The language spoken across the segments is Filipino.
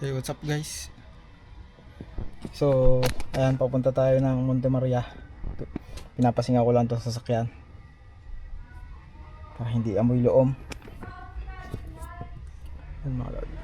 Hey, what's up guys? So, ayan, papunta tayo ng Monte Maria. Pinapasinga ko lang 'tong sasakyan para hindi amoy loom. Ayan mga lodi.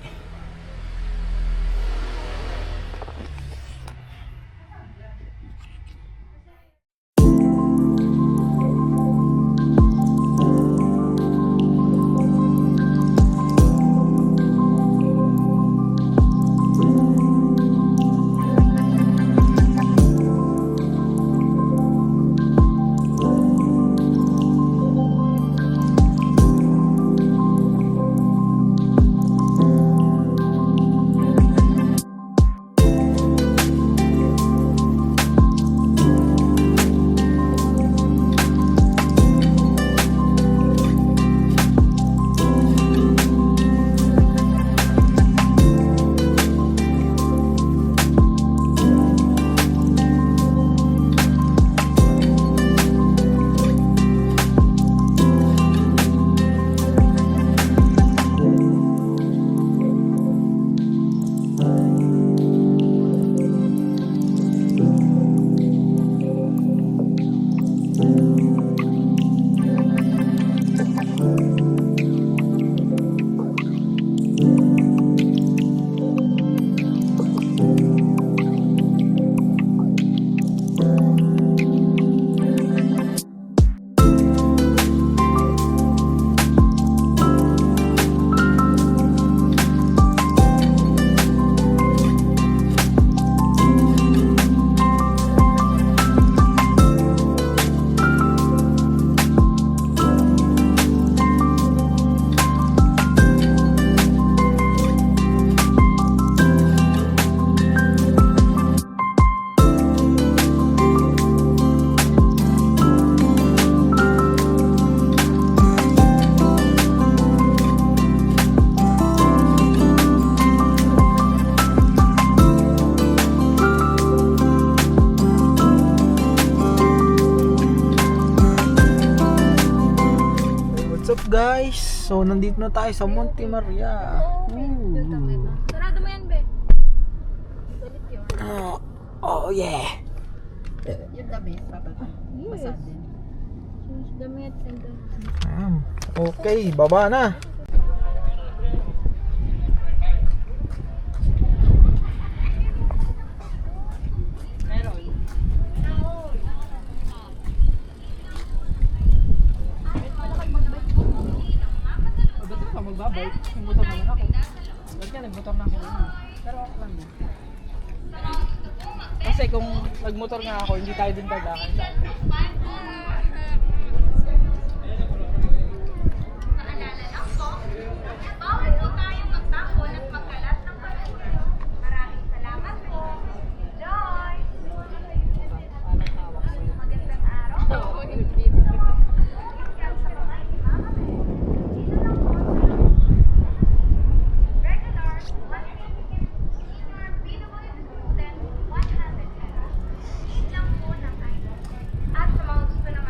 What's up guys? So nandito na tayo sa Monte Maria. Sarado mo yan, be. Galit yun. Oh yeah. Yung damit, papatay. Masad din. Shoes, damit, center. Okay, baba na. Magbabike, nagmotor naman ako. Ba't nga nagmotor na ako ngayon? Pero ako lang din. Kasi kung nagmotor nga ako, hindi tayo din dadakan sa akin. Bawal po tayo magtapon at magkalat ng basura. Maraming salamat po. Enjoy! Magandang araw po. Regular, 150. Senior, PWD student, 100 pesos. Each lang po ng item. At sa mga gusto naman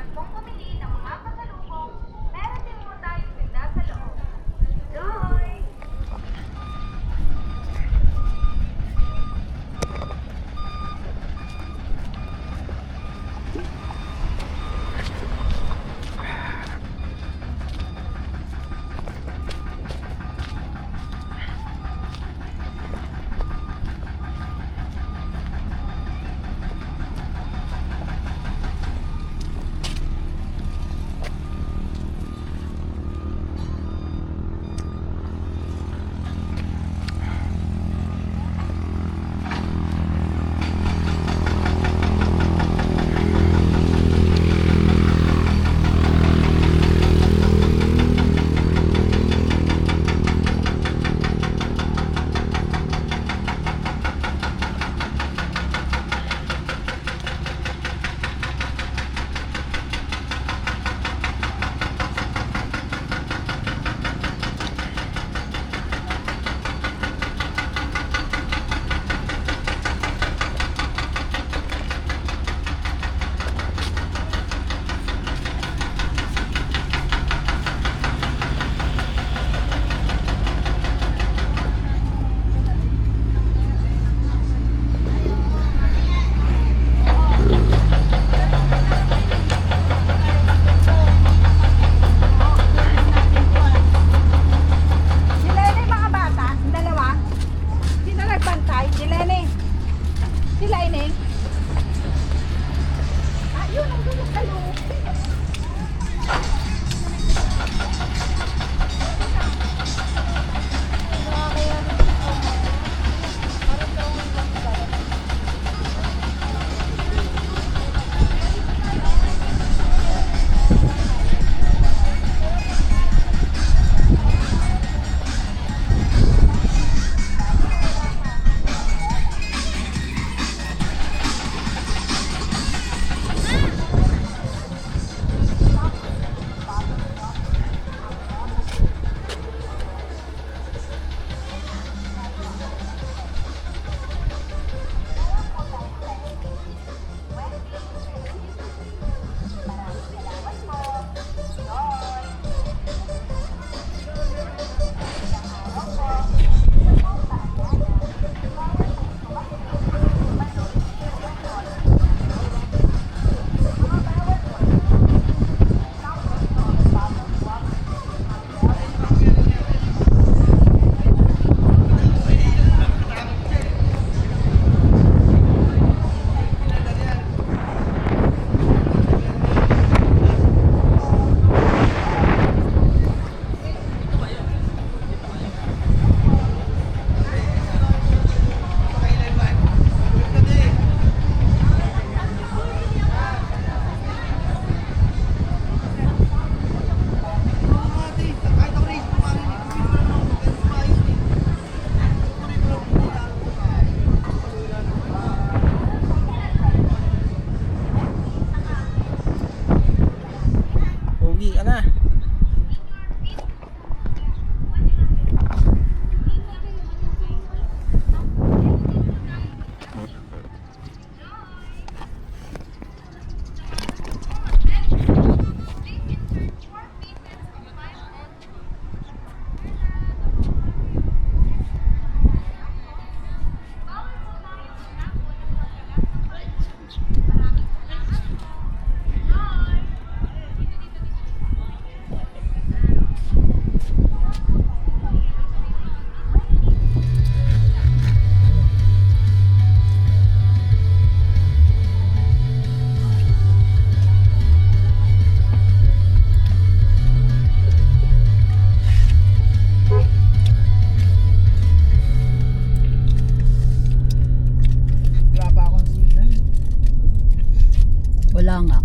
Wala nga.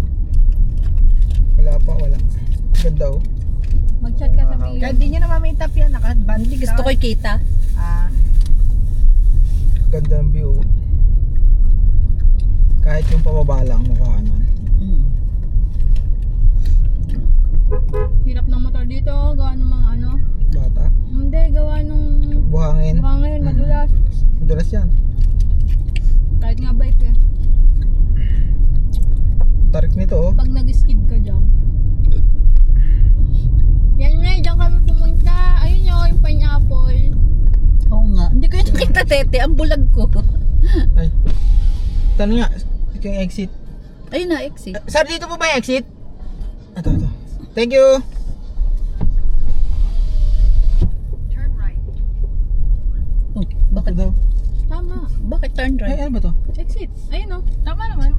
Wala pa, wala. Ganda oh. Mag-chat ka sa Kaya di nyo na mamitap yan, naka-advance. Hindi gusto ko kita. Ah, Ganda ng view oh. Kahit yung pababa lang mukhanan. Mm. Hirap ng motor dito, gawa ng mga ano. Bata. Hindi, gawa ng Buhangin. mukha ngayon, madulas. Madulas yan. Kahit nga bike eh. Tarik nito oh. Pag nag-skid ka dyan. Yan nga, dyan kami pumunta. Ayun yung pineapple. Oo nga. Hindi ko yun nakita, Tete. Ang bulag ko. Ay. Tanong nga, ito yung exit. Ayun na, exit. Sir, dito po ba yung exit? Ito. Thank you. Oh, Ito bakit? daw. Tama. Bakit turn Ay, right? ano ba to? Exit. Ayun o. tama naman.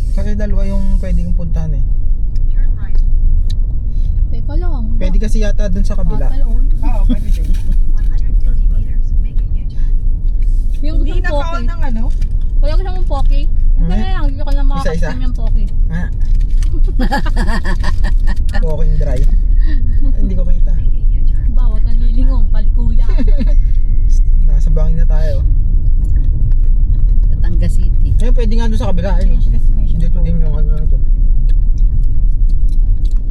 Kasi dalawa yung pwedeng puntahan eh. Teka lang. Pwede kasi yata dun sa kabila. Talon. Oo, pwede din. Yung Hindi gusto na poke. ng ano. Wala gusto mong poke. Hindi Hmm? na lang. Hindi ko lang Isa-isa? makakasim yung poke. Ha? Walking dry. Hindi ko kita. Bawal kang lilingong. Palikuya. Nasa bangin na tayo. Batangas City. Ngayon pwede nga doon sa kabila. Ayun. Change destination. Dito din yung ano na to.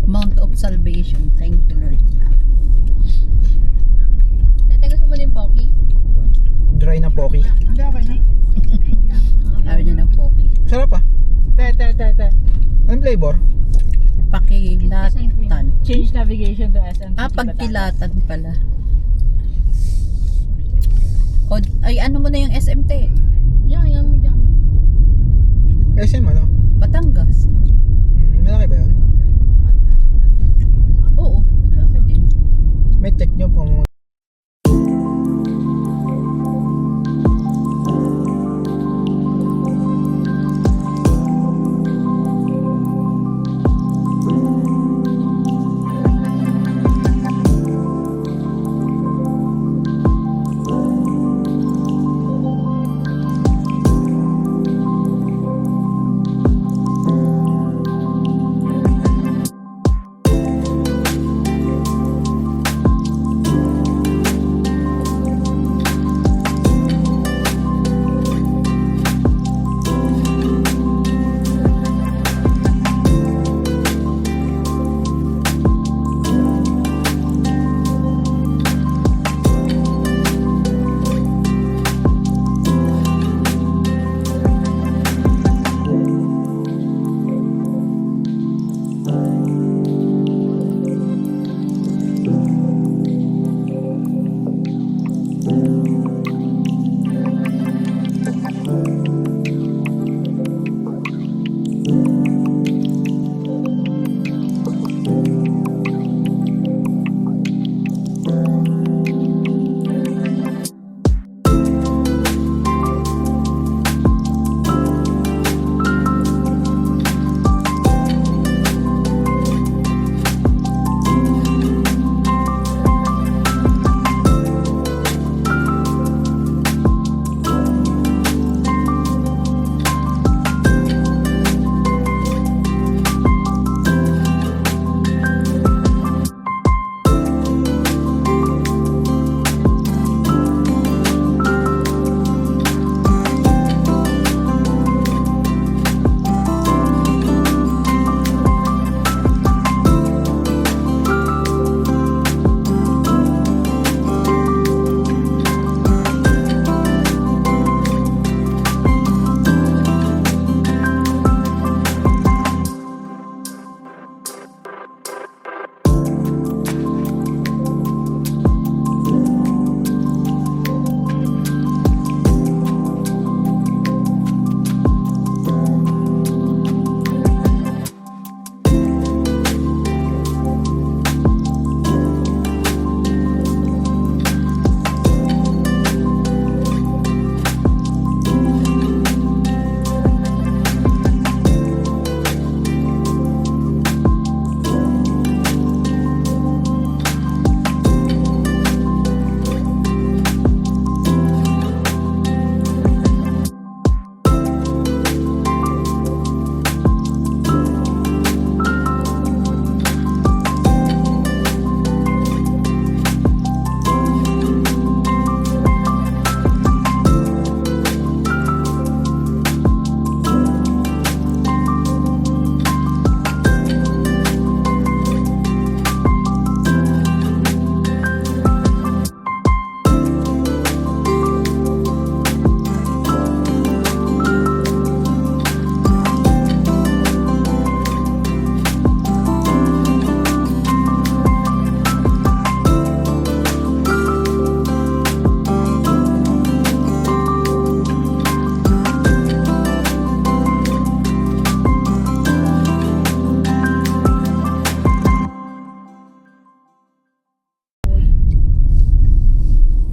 Mount of Salvation. Thank you, Lord. Tete, gusto mo din poke? Dry na poki. Hindi, okay na. Ayaw niya ng poke. Sarap ah. Te. Anong flavor? Pakilatan. Change navigation to SM. Pagkilatan pala. O, ay, ano mo na yung SMT? Yan mo dyan. SM ano? Batangas. Malaki ba yun? Oo. Okay din. May check nyo kung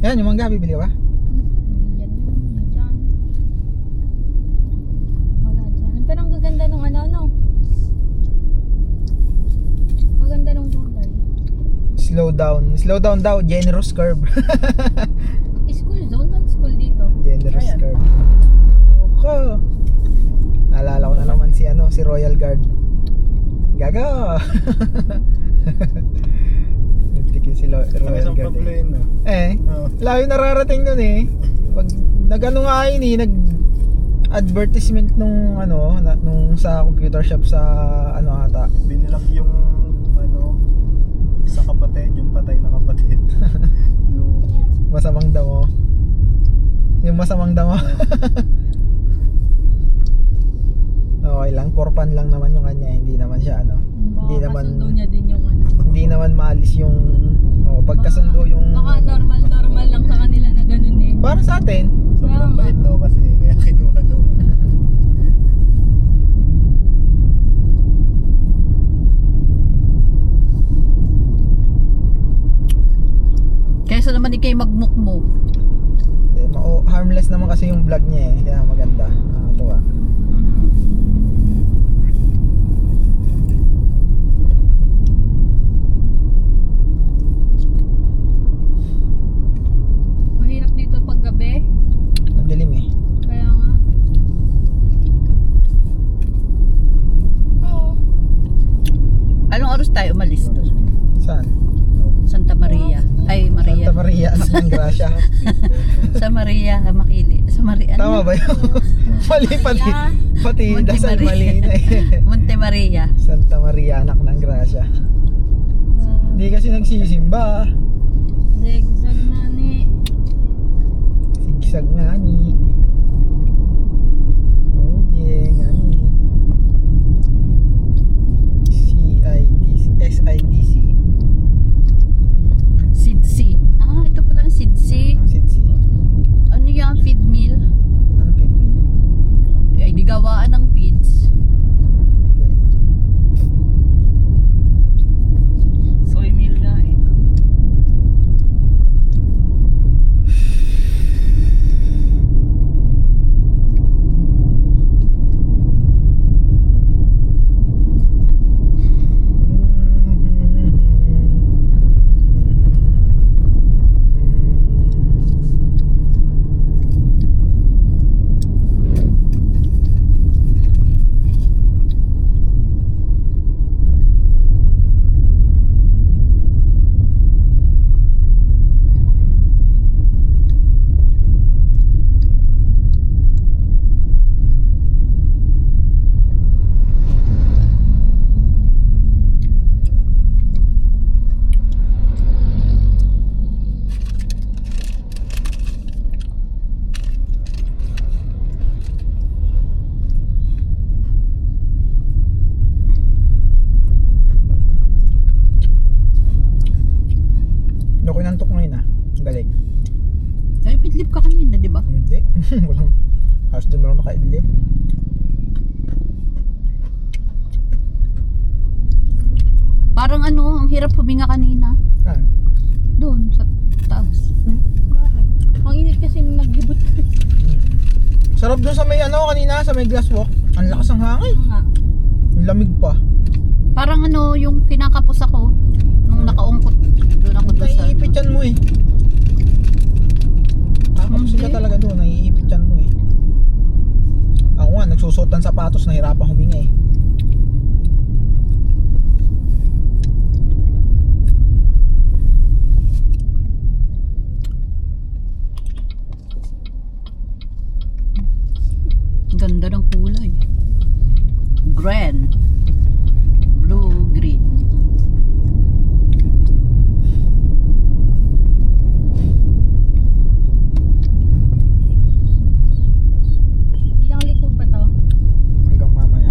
Yan, yung mangga, bibili ka ba? Hindi yan yun. Hindi dyan. Wala dyan. Pero ang gaganda nung ano. Maganda nung kulay. Slow down daw, generous curve. School zone? Saan school dito? Generous Ayan. curve. Ko. Naalala ko na naman si Royal Guard. Gaga. Nagtikin si Royal Guard. Layo nararating nun eh. Pag nag-ano nga yun eh, nag-advertisement nung nung sa computer shop sa ata. Binilag yung sa kapatid, yung patay na kapatid. Masamang damo. Yung masamang damo. Okay lang, for fun lang naman yung kanya, hindi naman siya hindi naman Kasundo niya din yung hindi naman maalis yung pagkasundo yung Baka normal lang sa kanila na ganun eh. para sa atin. Sobrang bait daw kasi, kaya kinuha daw. Kaysa naman ikay magmukmuk. Harmless naman kasi yung vlog niya eh, kaya maganda. Nakakatuwa. Mahirap dito pag gabi. Madilim eh. Kaya nga. Anong oras tayo umalis doon? Saan? Santa Maria. Ay, Maria. Santa Maria, anak ng Gracia. Sa Maria, Makili. Sa Maria. Tama ba yun? Mali pati. Pati Monte dasal Maria. mali na eh. Monte Maria. Santa Maria, anak ng Gracia. Hindi kasi nagsisimba. Zigzag na ni. Sigsag nga ni. Oh yeah, nga ni. SIDC. Sidsi. Ito pala ang Sidsi. Ang sitsi. Ano yung feed meal? Ano pitpil? Ay, di gawaan ng feeds. Okay. Soy meal nga eh. Loko nantok ngayon ah. Galing. Ay, pidlip ka kanina, di ba? Hindi. Walang. Halos doon mo lang nakaidlip. Parang ang hirap huminga kanina. Ah. Doon, sa taas. Bakit? Ang init kasi nung naglibot. Sarap doon sa may kanina, sa may glass walk. Ang lakas ng hangin. Nga. Ang lamig pa. Parang yung kinakapos ako nung nakaungkot. Doon ako doon sa Naiipit yan mo eh. Kakapos ka talaga doon, naiipit yan mo eh. Ako nga, nagsusot ng sapatos, nahirapan huminga eh. Ganda ng kulay. Green. Blue, green. Ilang liko pa to? Hanggang mamaya.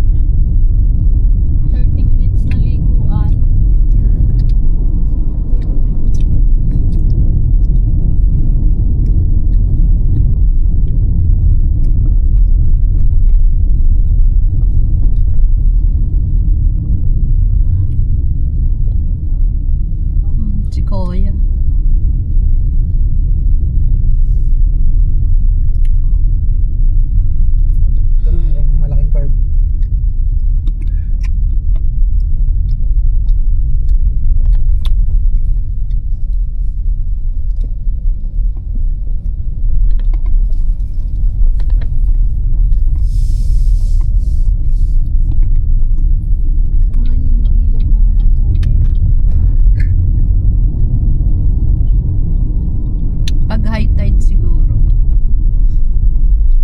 Pag high tide siguro.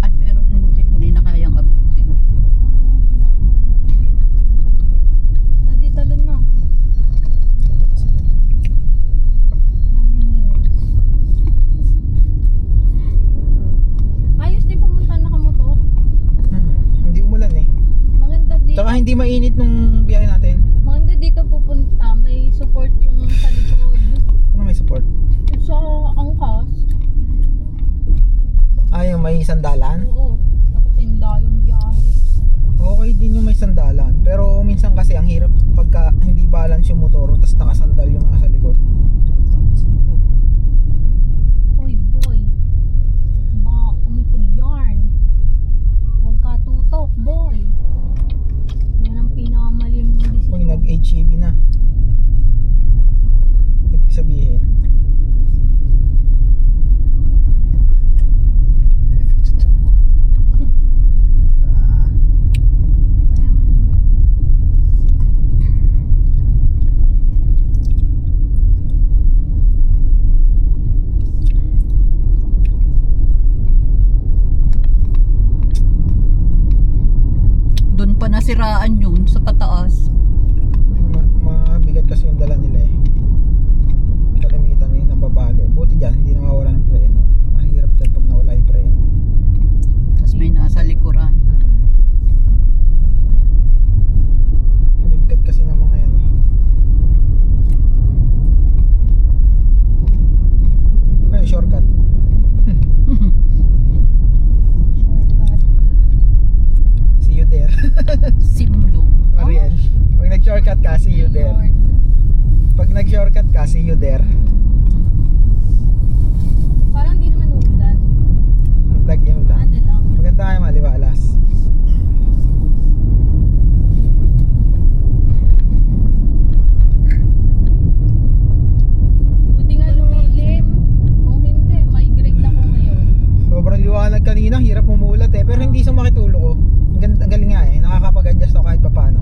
Ay, pero hindi na kayang abutin. Ladi talon na. Ayos din pumunta nakamotor. Hindi umulan eh. Maganda dito. Tsaka hindi mainit nung biyahe natin. Maganda dito pupunta. May support yung sa likod. Ano may support? Yung sa angkas. Yung may sandalan. Oo. Tapos yung layong biyahe. Okay din yung may sandalan. Pero minsan kasi ang hirap pagka hindi balance yung motor tapos nakasandal yung nasa likod. Uy, boy. Baka umipod yarn. Huwag ka tutok, boy. Yan ang pinakamalim yung Kung decision. nag-HEB na. Ibig sabihin. Doon pa nasiraan yun sa pataas. Mabigat kasi yung dala nila eh. Kalimitan na yung nababali. Buti dyan, hindi nawawala ng preno. Mahirap dyan pag nawala yung preno. Tapos may nasa likuran. Hindi bigat kasi ng mga yan eh. Ay, shortcut. Shortcut. See you there. Simlo. Mariel. Pag nag-shortcut ka, see you there. Lord. Pag nag-shortcut ka, see you there. Parang di naman umulan. Ang tag yung lang. Ano lang. Maganda kayo maliwalas. Buti nga lumilim. Kung hindi, migrate na ko ngayon. Sobrang liwanag kanina, hirap mumulat eh. Pero hindi sumakit ulo ko. Ang galing nga eh. Nakakapag-adjust ako kahit papano.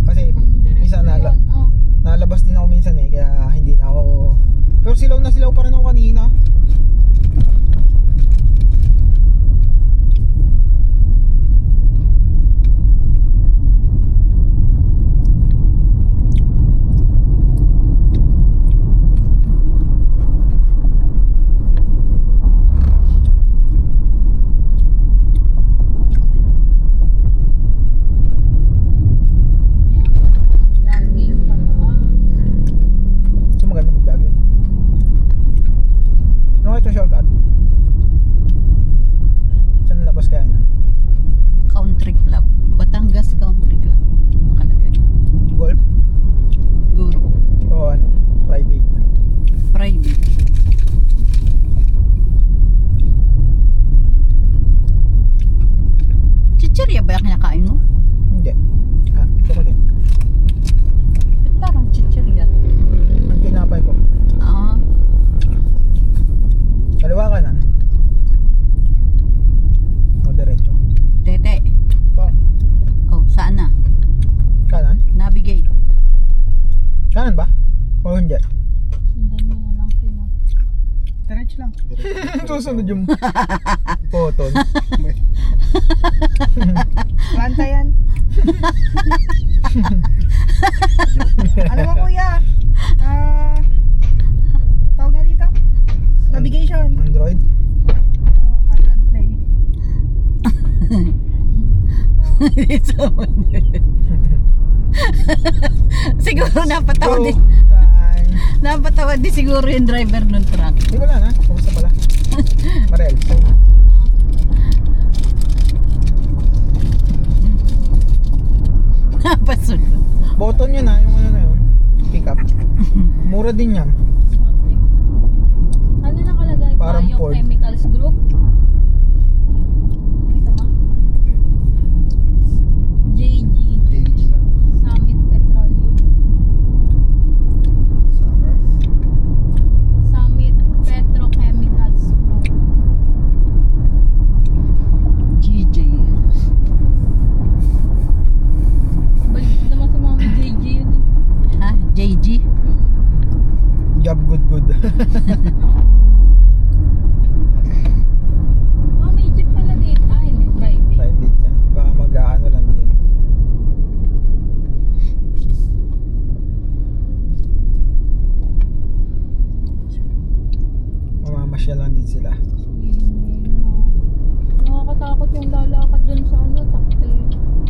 Kasi minsan Diretso yun. Oh. nalabas din ako minsan eh. Kaya hindi na ako... Pero silaw na silaw pa rin ako kanina. Yan. Jogging, pataas. So maganda mag-jogging. Ano nga itong shortcut? Saan labas kaya niya? Country Club. Batangas Country Club. Nakalagay. Golf? Guru. O ano? Private? Private. Chichirya ba yung kinakain mo? Hindi. Ito ko din. Ba't parang chichirya? Ang tinapay ko. Ah, Kaliwa kanan. O diretso. tete. Pa. Oh, saan na? Kanan? Navigate. Kanan ba? O hindi? Sundan mo na lang sila. Diretso lang. Susunod yung photon. Planta yan. Alam mo kuya, tawag nga dito? Navigation. Android? Android Play. Siguro napatawa Go din. time. Napatawa din siguro yung driver ng truck. Hindi ko lang ha. Kumusta pala? Mariel. Napasunod. Button yun ha. Yung ano na yun. Pick up. Mura din yan. Ano nakalagay? Parang Ford. Biochemicals Group. Nakita mo? JG. JG. Summit Petroleum. Summer. Summit Petrochemicals Group. GJ. Balik naman sa mga JG yun eh. Ha? JG? good. Oh, may jeep pala dito. Ah, hindi. Private. Private yan. Baka mag-aano lang din. Mamamasyal lang din sila. Nakakatakot yung lalakad dun sa ano, takte.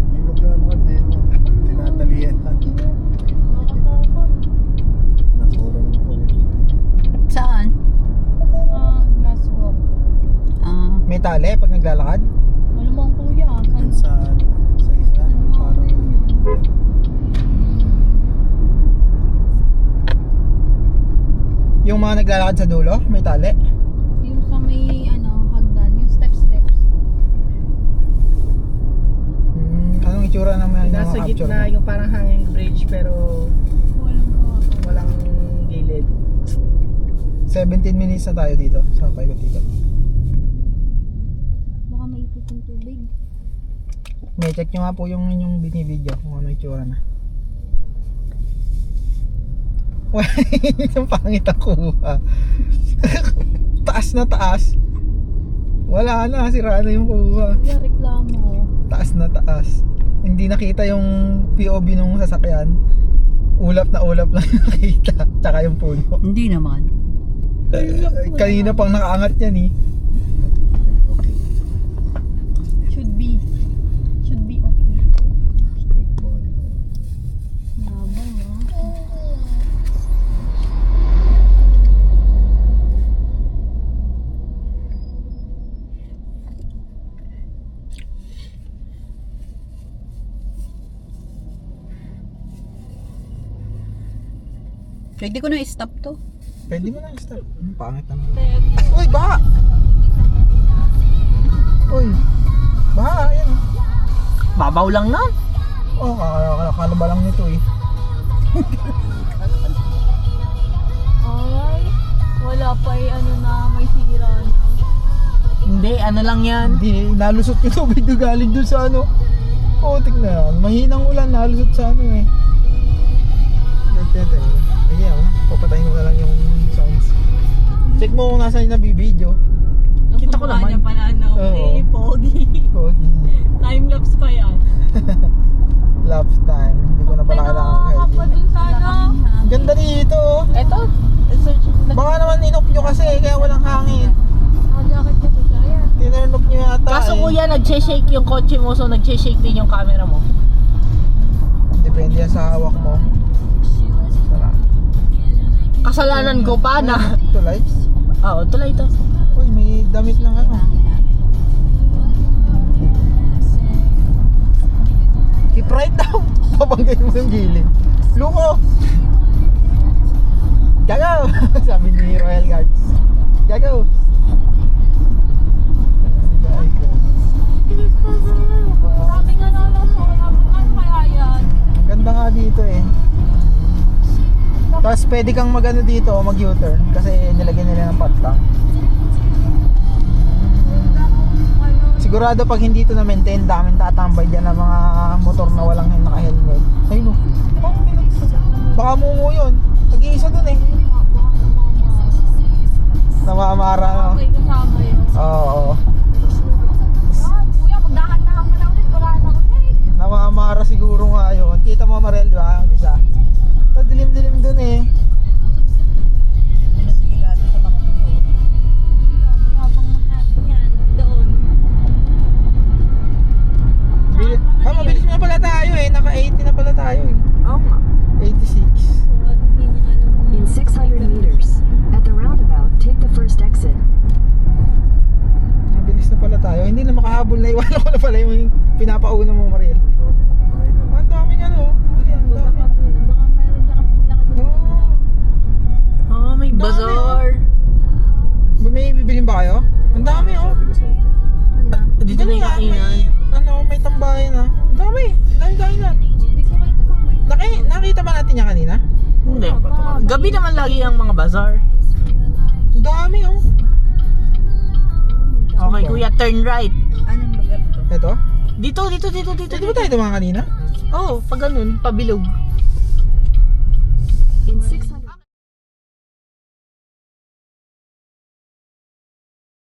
May maglalakad din. Tinatalian natin. Nakakatakot. Nakura ng pulit. Saan? Sa glass walk. Ah, May tali pag naglalakad? Malamang kuya. Dun sa isa. Parang Yung mga naglalakad sa dulo, may tali. Yung sa may ano, hagdan. Yung steps. Anong itsura naman yung Nasa mga capture gitna mo? yung parang hanging bridge pero Walang kawakan. walang gilid. 17 minutes na tayo dito sa paikot-ikot. Baka maipit yung tubig. May check nyo nga po yung inyong binibideo kung ano itsura na. Yung pangit ang kuha. Taas na taas. Wala na, sira na yung kuha. Kuya, reklamo. Taas na taas. Hindi nakita yung POV nung sasakyan. Ulap na lang nakita. Tsaka yung puno. hindi naman. Kanina pang nakaangat yan eh. okay. Should be okay. Straight body. Nabang ah. Pwede ko na i-stop to. Pwede mo na stop. Pangit naman. Uy, baha! Uy, baha, yan. Babaw lang na. Oh, akala ba lang nito eh. Ay, wala pa ano na, may sira na. Hindi, ano lang yan. Hindi, nalusot yung tubig na galing dun sa ano. Oh, tignan. Mahinang ulan, nalusot sa ano eh. Tete. Ayan, papatayin ko na lang yung sounds. Check mo kung nasa yung nabibideo. Kita ko naman. Niya pala ano, Oo. eh, pogi. Pogi. Time-lapse pa yan. Lapse time. Hindi ko na pala kailangan Kapag kayo. dun sa ano. Ganda dito. Eto, Baka naman inop nyo kasi kaya walang hangin. Nakajakit kasi siya yan. Tinurn off nyo yata kaso eh. kuya, nag-shake yung kotse mo, so nag-shake din yung camera mo. Depende yan sa hawak mo. Tara. Kasalanan ko pa na. Ito lights. Oo, tuloy ito. Uy, may damit lang ano. Keep right down. Pabanggay mo yung gilid. Luko! Gago! Sabi ni Royal Guards. Gago! Sabi nga naman mo, ano kaya yan? Ang ganda nga dito eh. Tapos pwede kang mag-ano dito, mag-U-turn kasi nilagyan nila ng patlang. Sigurado pag hindi ito na-maintain, daming tatambay dyan ng mga motor na walang naka-helmet. Ayun o. Baka mumu yun. Nag-iisa dun eh. Namamara no? Okay, kasama yun. Oo. Ah, kuya, magdahan-dahan ka na ulit. Wala na ulit. Namamara siguro nga yun. Kita mo Marel, di ba? Isa. Dilim-dilim dun eh. Pinasigado sa mga motor. May habang mahatin yan. Doon. Mabilis na pala tayo eh. Naka 80 na pala tayo eh. Oo nga. 86. Hindi niya alam. In 600 meters, at the roundabout, take the first exit. Mabilis na pala tayo. Hindi na makahabol na. Iwanan ko na pala yung pinapauna mo Mariel. Ang dami nga no. Ang dami. Baka meron niya kasi laki ng Oh, may bazaar. May bibilin ba kayo? Ang dami oh. Sabi ko sa'yo. Dito na yung kainan. May tambayan ah. Ang dami. Ang dami na. Hindi ko kayo tambay. Nakita ba natin niya kanina? Hindi. Gabi naman lagi ang mga bazaar. Ang dami oh. Okay, kuya, turn right. Anong lugar to? Ito? Dito. Hindi ba tayo dumaan kanina? Oo, pag ganun, pabilog.